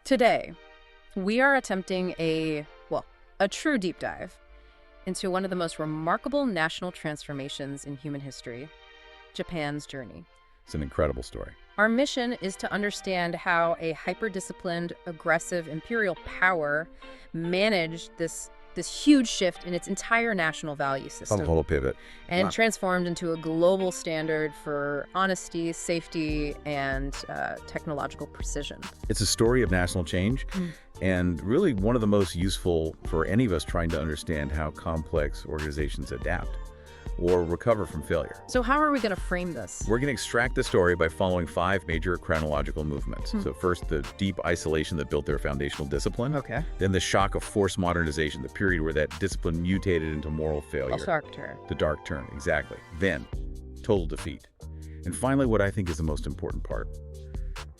Today, we are attempting a true deep dive into one of the most remarkable national transformations in human history, Japan's journey. It's an incredible story. Our mission is to understand how a hyper-disciplined, aggressive imperial power managed this huge shift in its entire national value A system total pivot. and Wow. transformed into a global standard for honesty, safety, and technological precision. It's a story of national change and really one of the most useful for any of us trying to understand how complex organizations adapt or recover from failure. So how are we going to frame this? We're going to extract the story by following 5 major chronological movements. So first, the deep isolation that built their foundational discipline. Okay. Then the shock of forced modernization, the period where that discipline mutated into moral failure. Character. The dark turn, exactly. Then, total defeat. And finally, what I think is the most important part,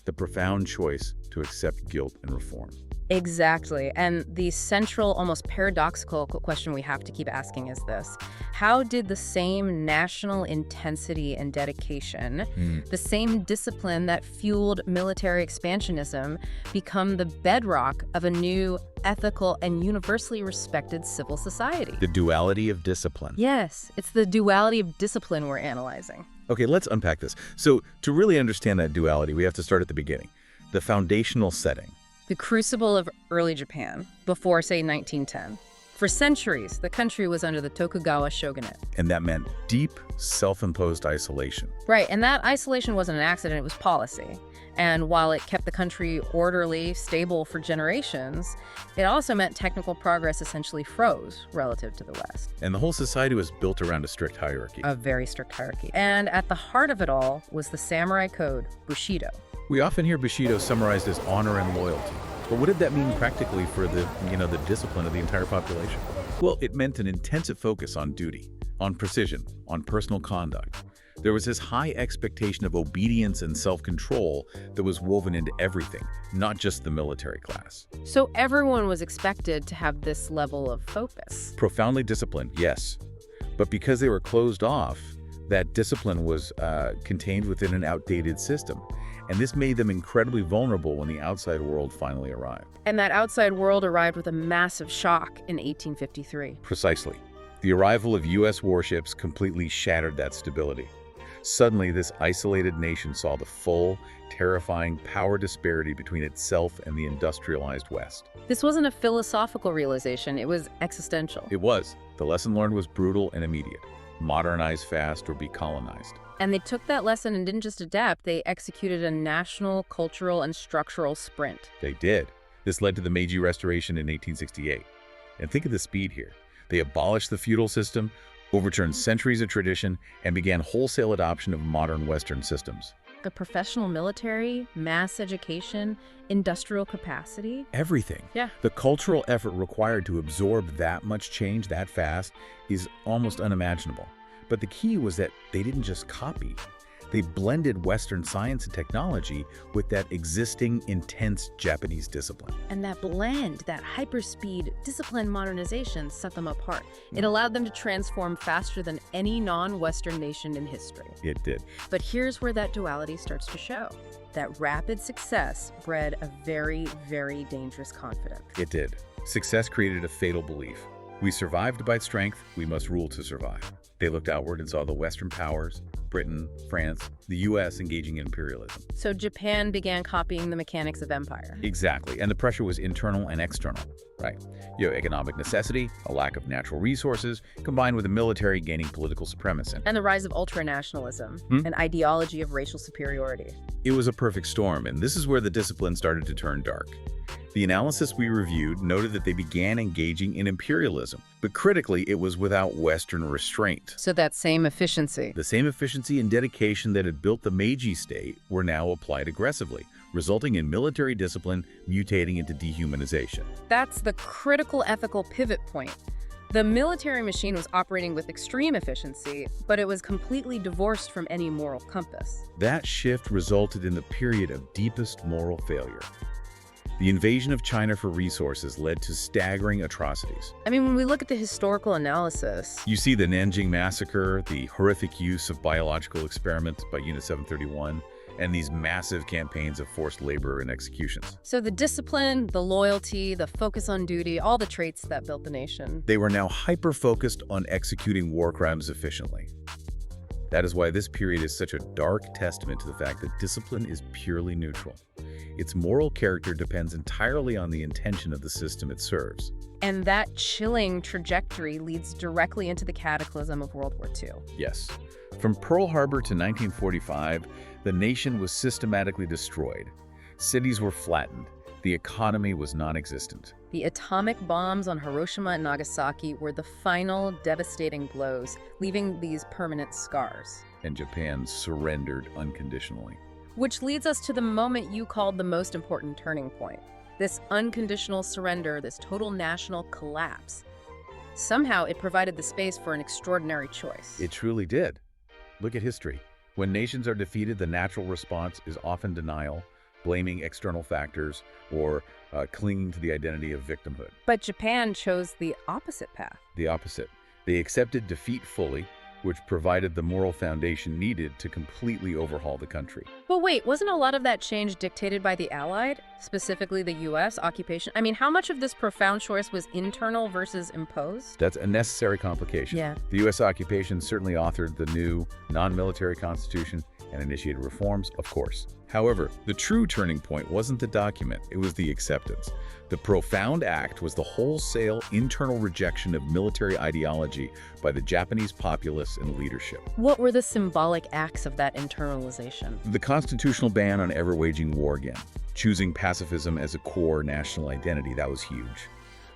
the profound choice to accept guilt and reform. Exactly. And the central, almost paradoxical question we have to keep asking is this: how did the same national intensity and dedication, the same discipline that fueled military expansionism, become the bedrock of a new, ethical, and universally respected civil society? The duality of discipline. Yes, it's the duality of discipline we're analyzing. Okay, let's unpack this. So, to really understand that duality, we have to start at the beginning. The foundational setting. The crucible of early Japan, before, say, 1910. For centuries, the country was under the Tokugawa shogunate. And that meant deep, self-imposed isolation. Right, and that isolation wasn't an accident, it was policy. And while it kept the country orderly, stable for generations, it also meant technical progress essentially froze relative to the West. And the whole society was built around a strict hierarchy. A very strict hierarchy. And at the heart of it all was the samurai code, Bushido. We often hear Bushido summarized as honor and loyalty. But what did that mean practically for the discipline of the entire population? Well, it meant an intensive focus on duty, on precision, on personal conduct. There was this high expectation of obedience and self-control that was woven into everything, not just the military class. So everyone was expected to have this level of focus. Profoundly disciplined, yes. But because they were closed off, that discipline was contained within an outdated system. And this made them incredibly vulnerable when the outside world finally arrived. And that outside world arrived with a massive shock in 1853. Precisely. The arrival of U.S. warships completely shattered that stability. Suddenly, this isolated nation saw the full, terrifying power disparity between itself and the industrialized West. This wasn't a philosophical realization, it was existential. It was. The lesson learned was brutal and immediate. Modernize fast or be colonized. And they took that lesson and didn't just adapt, they executed a national, cultural, and structural sprint. They did. This led to the Meiji Restoration in 1868. And think of the speed here. They abolished the feudal system, overturned centuries of tradition, and began wholesale adoption of modern Western systems. A professional military, mass education, industrial capacity. Everything. Yeah. The cultural effort required to absorb that much change that fast is almost unimaginable. But the key was that they didn't just copy. They blended Western science and technology with that existing intense Japanese discipline. And that blend, that hyperspeed, disciplined modernization set them apart. It allowed them to transform faster than any non-Western nation in history. It did. But here's where that duality starts to show. That rapid success bred a very, very dangerous confidence. It did. Success created a fatal belief. We survived by strength, we must rule to survive. They looked outward and saw the Western powers, Britain, France, the U.S. engaging in imperialism. So Japan began copying the mechanics of empire. Exactly, and the pressure was internal and external, right? You have economic necessity, a lack of natural resources, combined with the military gaining political supremacy. And the rise of ultranationalism, an ideology of racial superiority. It was a perfect storm, and this is where the discipline started to turn dark. The analysis we reviewed noted that they began engaging in imperialism, but critically, it was without Western restraint. So that same efficiency. The same efficiency and dedication that had built the Meiji state were now applied aggressively, resulting in military discipline mutating into dehumanization. That's the critical ethical pivot point. The military machine was operating with extreme efficiency, but it was completely divorced from any moral compass. That shift resulted in the period of deepest moral failure. The invasion of China for resources led to staggering atrocities. I mean, when we look at the historical analysis, You see the Nanjing Massacre, the horrific use of biological experiments by Unit 731, and these massive campaigns of forced labor and executions. So the discipline, the loyalty, the focus on duty, all the traits that built the nation. They were now hyper-focused on executing war crimes efficiently. That is why this period is such a dark testament to the fact that discipline is purely neutral. Its moral character depends entirely on the intention of the system it serves. And that chilling trajectory leads directly into the cataclysm of World War II. Yes. From Pearl Harbor to 1945, the nation was systematically destroyed. Cities were flattened. The economy was non-existent. The atomic bombs on Hiroshima and Nagasaki were the final devastating blows, leaving these permanent scars. And Japan surrendered unconditionally. Which leads us to the moment you called the most important turning point. This unconditional surrender, this total national collapse. Somehow it provided the space for an extraordinary choice. It truly did. Look at history. When nations are defeated, the natural response is often denial, blaming external factors, or clinging to the identity of victimhood. But Japan chose the opposite path. The opposite. They accepted defeat fully, which provided the moral foundation needed to completely overhaul the country. But wait, wasn't a lot of that change dictated by the Allied, specifically the U.S. occupation? I mean, how much of this profound choice was internal versus imposed? That's a necessary complication. Yeah. The U.S. occupation certainly authored the new non-military constitution and initiated reforms, of course. However, the true turning point wasn't the document, it was the acceptance. The profound act was the wholesale internal rejection of military ideology by the Japanese populace and leadership. What were the symbolic acts of that internalization? The constitutional ban on ever waging war again, choosing pacifism as a core national identity, that was huge.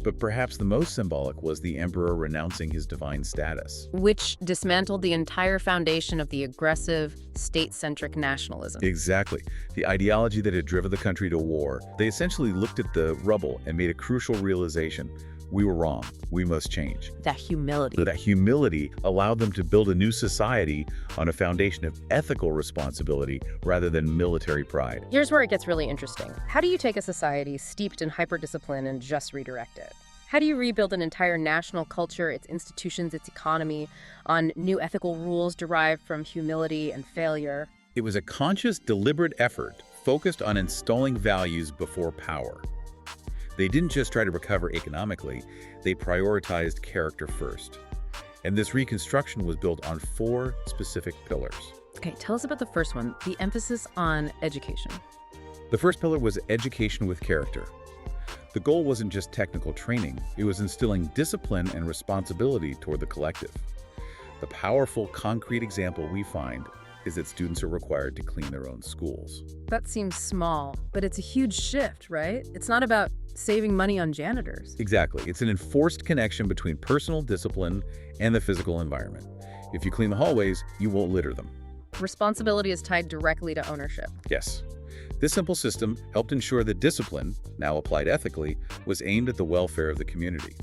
But perhaps the most symbolic was the emperor renouncing his divine status. Which dismantled the entire foundation of the aggressive, state-centric nationalism. Exactly. The ideology that had driven the country to war. They essentially looked at the rubble and made a crucial realization. We were wrong. We must change. That humility. So that humility allowed them to build a new society on a foundation of ethical responsibility rather than military pride. Here's where it gets really interesting. How do you take a society steeped in hyper-discipline and just redirect it? How do you rebuild an entire national culture, its institutions, its economy, on new ethical rules derived from humility and failure? It was a conscious, deliberate effort focused on installing values before power. They didn't just try to recover economically, they prioritized character first. And this reconstruction was built on 4 specific pillars. Okay, tell us about the first one, the emphasis on education. The first pillar was education with character. The goal wasn't just technical training, it was instilling discipline and responsibility toward the collective. The powerful, concrete example we find is that students are required to clean their own schools. That seems small, but it's a huge shift, right? It's not about saving money on janitors. Exactly. It's an enforced connection between personal discipline and the physical environment. If you clean the hallways, you won't litter them. Responsibility is tied directly to ownership. Yes. This simple system helped ensure that discipline, now applied ethically, was aimed at the welfare of the community.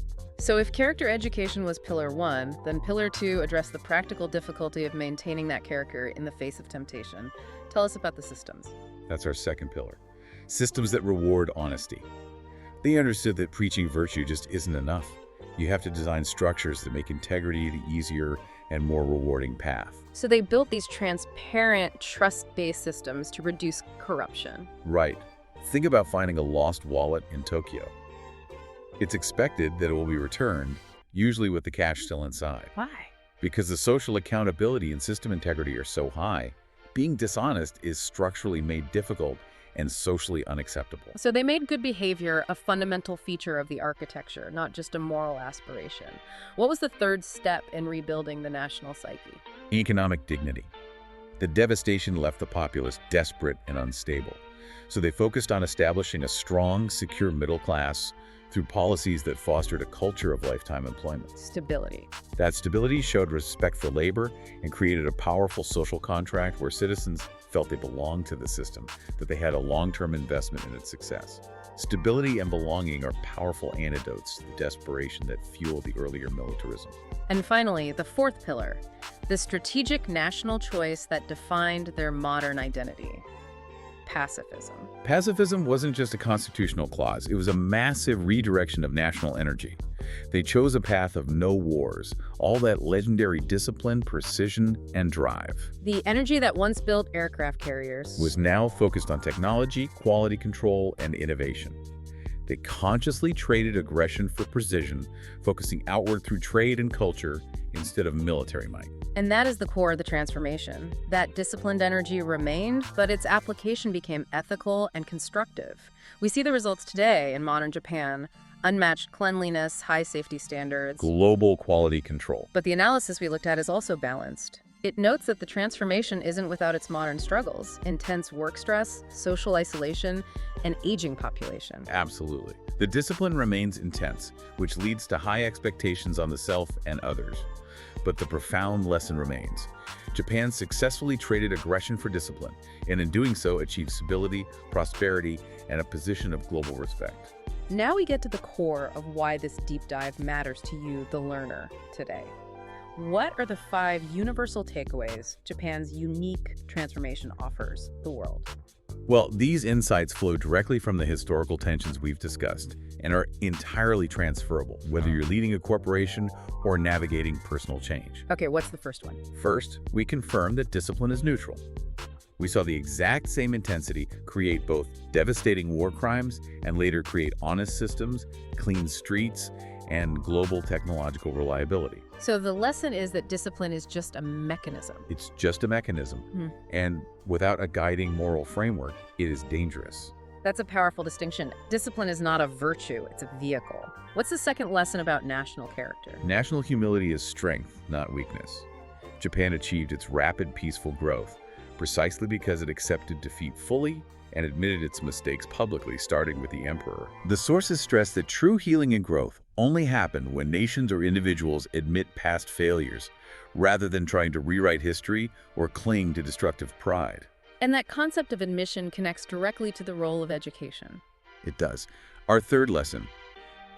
So if character education was pillar 1, then pillar 2 addressed the practical difficulty of maintaining that character in the face of temptation. Tell us about the systems. That's our second pillar. Systems that reward honesty. They understood that preaching virtue just isn't enough. You have to design structures that make integrity the easier and more rewarding path. So they built these transparent, trust-based systems to reduce corruption. Right. Think about finding a lost wallet in Tokyo. It's expected that it will be returned, usually with the cash still inside. Why? Because the social accountability and system integrity are so high, being dishonest is structurally made difficult and socially unacceptable. So they made good behavior a fundamental feature of the architecture, not just a moral aspiration. What was the third step in rebuilding the national psyche? Economic dignity. The devastation left the populace desperate and unstable. So they focused on establishing a strong, secure middle class through policies that fostered a culture of lifetime employment. Stability. That stability showed respect for labor and created a powerful social contract where citizens felt they belonged to the system, that they had a long-term investment in its success. Stability and belonging are powerful antidotes to the desperation that fueled the earlier militarism. And finally, the fourth pillar, the strategic national choice that defined their modern identity. pacifism. Pacifism wasn't just a constitutional clause, it was a massive redirection of national energy. They chose a path of no wars, all that legendary discipline, precision, and drive. The energy that once built aircraft carriers Was now focused on technology, quality control, and innovation. They consciously traded aggression for precision, focusing outward through trade and culture instead of military might. And that is the core of the transformation. That disciplined energy remained, but its application became ethical and constructive. We see the results today in modern Japan: unmatched cleanliness, high safety standards. Global quality control. But the analysis we looked at is also balanced. It notes that the transformation isn't without its modern struggles: intense work stress, social isolation, and aging population. Absolutely. The discipline remains intense, which leads to high expectations on the self and others. But the profound lesson remains. Japan successfully traded aggression for discipline, and in doing so achieved stability, prosperity, and a position of global respect. Now we get to the core of why this deep dive matters to you, the learner, today. What are the 5 universal takeaways Japan's unique transformation offers the world? Well, these insights flow directly from the historical tensions we've discussed and are entirely transferable, whether you're leading a corporation or navigating personal change. Okay, what's the first one? First, we confirm that discipline is neutral. We saw the exact same intensity create both devastating war crimes and later create honest systems, clean streets, and global technological reliability. So the lesson is that discipline is just a mechanism. It's just a mechanism, and without a guiding moral framework, it is dangerous. That's a powerful distinction. Discipline is not a virtue, it's a vehicle. What's the second lesson about national character? National humility is strength, not weakness. Japan achieved its rapid, peaceful growth precisely because it accepted defeat fully and admitted its mistakes publicly, starting with the emperor. The sources stress that true healing and growth only happen when nations or individuals admit past failures, rather than trying to rewrite history or cling to destructive pride. And that concept of admission connects directly to the role of education. It does. Our third lesson: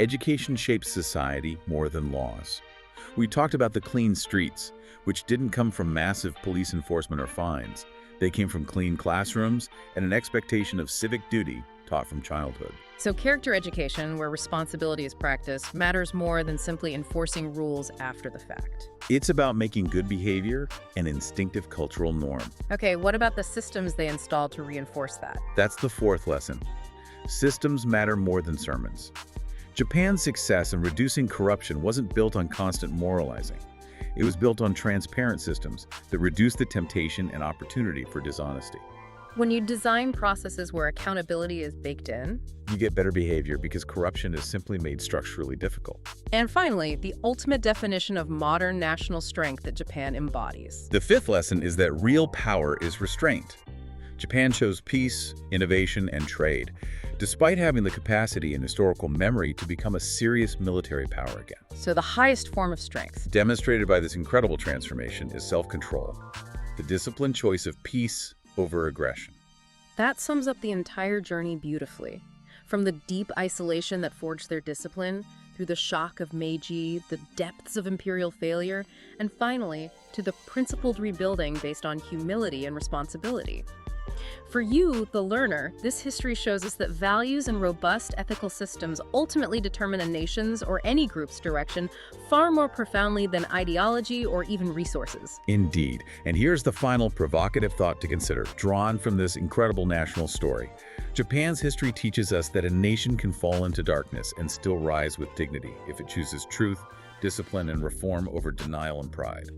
education shapes society more than laws. We talked about the clean streets, which didn't come from massive police enforcement or fines. They came from clean classrooms and an expectation of civic duty taught from childhood. So character education, where responsibility is practiced, matters more than simply enforcing rules after the fact. It's about making good behavior an instinctive cultural norm. Okay, what about the systems they installed to reinforce that? That's the fourth lesson. Systems matter more than sermons. Japan's success in reducing corruption wasn't built on constant moralizing. It was built on transparent systems that reduced the temptation and opportunity for dishonesty. When you design processes where accountability is baked in, You get better behavior because corruption is simply made structurally difficult. and finally, the ultimate definition of modern national strength that Japan embodies. The fifth lesson is that real power is restraint. Japan chose peace, innovation, and trade, despite having the capacity and historical memory to become a serious military power again. So the highest form of strength. Demonstrated by this incredible transformation is self-control, the disciplined choice of peace over aggression. That sums up the entire journey beautifully. From the deep isolation that forged their discipline, through the shock of Meiji, the depths of imperial failure, and finally, to the principled rebuilding based on humility and responsibility. For you, the learner, this history shows us that values and robust ethical systems ultimately determine a nation's or any group's direction far more profoundly than ideology or even resources. Indeed. And here's the final provocative thought to consider, drawn from this incredible national story. Japan's history teaches us that a nation can fall into darkness and still rise with dignity if it chooses truth, discipline, and reform over denial and pride.